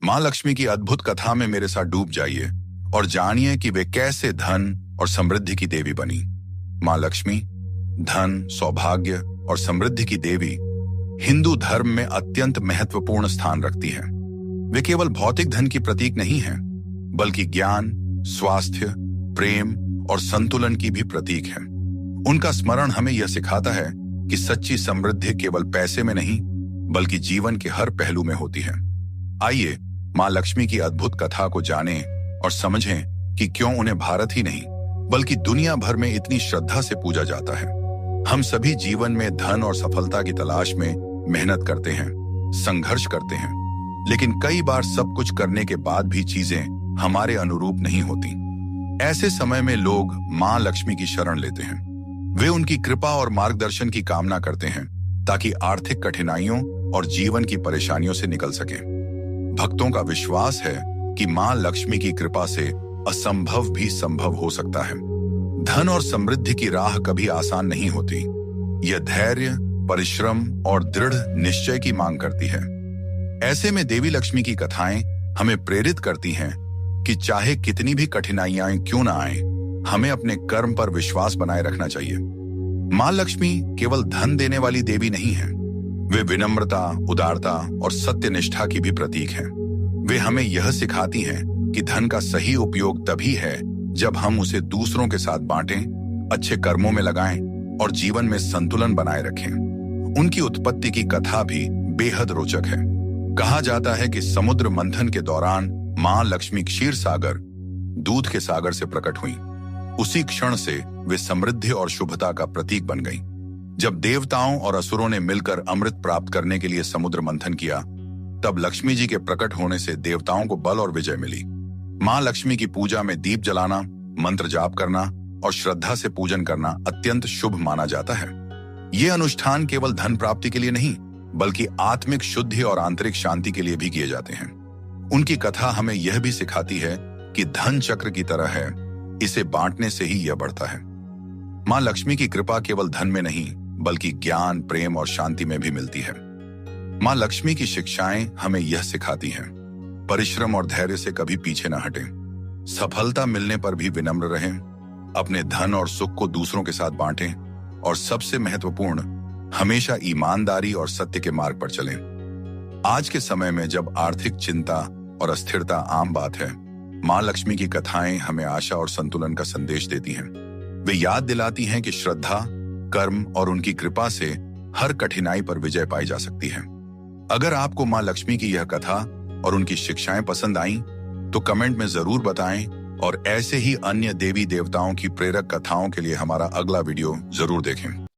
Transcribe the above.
माँ लक्ष्मी की अद्भुत कथा में मेरे साथ डूब जाइए और जानिए कि वे कैसे धन और समृद्धि की देवी बनी। माँ लक्ष्मी धन, सौभाग्य और समृद्धि की देवी हिंदू धर्म में अत्यंत महत्वपूर्ण स्थान रखती हैं। वे केवल भौतिक धन की प्रतीक नहीं हैं, बल्कि ज्ञान, स्वास्थ्य, प्रेम और संतुलन की भी प्रतीक हैं। उनका स्मरण हमें यह सिखाता है कि सच्ची समृद्धि केवल पैसे में नहीं, बल्कि जीवन के हर पहलू में होती है। आइए माँ लक्ष्मी की अद्भुत कथा को जानें और समझें कि क्यों उन्हें भारत ही नहीं, बल्कि दुनिया भर में इतनी श्रद्धा से पूजा जाता है। हम सभी जीवन में धन और सफलता की तलाश में मेहनत करते हैं, संघर्ष करते हैं, लेकिन कई बार सब कुछ करने के बाद भी चीजें हमारे अनुरूप नहीं होती। ऐसे समय में लोग माँ लक्ष्मी की शरण लेते हैं। वे उनकी कृपा और मार्गदर्शन की कामना करते हैं ताकि आर्थिक कठिनाइयों और जीवन की परेशानियों से निकल सके। भक्तों का विश्वास है कि माँ लक्ष्मी की कृपा से असंभव भी संभव हो सकता है। धन और समृद्धि की राह कभी आसान नहीं होती। यह धैर्य, परिश्रम और दृढ़ निश्चय की मांग करती है। ऐसे में देवी लक्ष्मी की कथाएं हमें प्रेरित करती हैं कि चाहे कितनी भी कठिनाइयां क्यों ना आए, हमें अपने कर्म पर विश्वास बनाए रखना चाहिए। माँ लक्ष्मी केवल धन देने वाली देवी नहीं है, वे विनम्रता, उदारता और सत्यनिष्ठा की भी प्रतीक हैं। वे हमें यह सिखाती हैं कि धन का सही उपयोग तभी है जब हम उसे दूसरों के साथ बांटें, अच्छे कर्मों में लगाएं और जीवन में संतुलन बनाए रखें। उनकी उत्पत्ति की कथा भी बेहद रोचक है। कहा जाता है कि समुद्र मंथन के दौरान माँ लक्ष्मी क्षीर सागर, दूध के सागर से प्रकट हुई। उसी क्षण से वे समृद्धि और शुभता का प्रतीक बन गईं। जब देवताओं और असुरों ने मिलकर अमृत प्राप्त करने के लिए समुद्र मंथन किया, तब लक्ष्मी जी के प्रकट होने से देवताओं को बल और विजय मिली। माँ लक्ष्मी की पूजा में दीप जलाना, मंत्र जाप करना और श्रद्धा से पूजन करना अत्यंत शुभ माना जाता है। ये अनुष्ठान केवल धन प्राप्ति के लिए नहीं, बल्कि आत्मिक शुद्धि और आंतरिक शांति के लिए भी किए जाते हैं। उनकी कथा हमें यह भी सिखाती है कि धन चक्र की तरह है, इसे बांटने से ही यह बढ़ता है। माँ लक्ष्मी की कृपा केवल धन में नहीं, बल्कि ज्ञान, प्रेम और शांति में भी मिलती है। माँ लक्ष्मी की शिक्षाएं हमें यह सिखाती हैं, परिश्रम और धैर्य से कभी पीछे न हटें, सफलता मिलने पर भी विनम्र रहें, अपने धन और सुख को दूसरों के साथ बांटें और सबसे महत्वपूर्ण, हमेशा ईमानदारी और सत्य के मार्ग पर चलें। आज के समय में जब आर्थिक चिंता और अस्थिरता आम बात है, माँ लक्ष्मी की कथाएं हमें आशा और संतुलन का संदेश देती हैं। वे याद दिलाती हैं कि श्रद्धा, कर्म और उनकी कृपा से हर कठिनाई पर विजय पाई जा सकती है। अगर आपको माँ लक्ष्मी की यह कथा और उनकी शिक्षाएं पसंद आईं, तो कमेंट में जरूर बताएं और ऐसे ही अन्य देवी देवताओं की प्रेरक कथाओं के लिए हमारा अगला वीडियो जरूर देखें।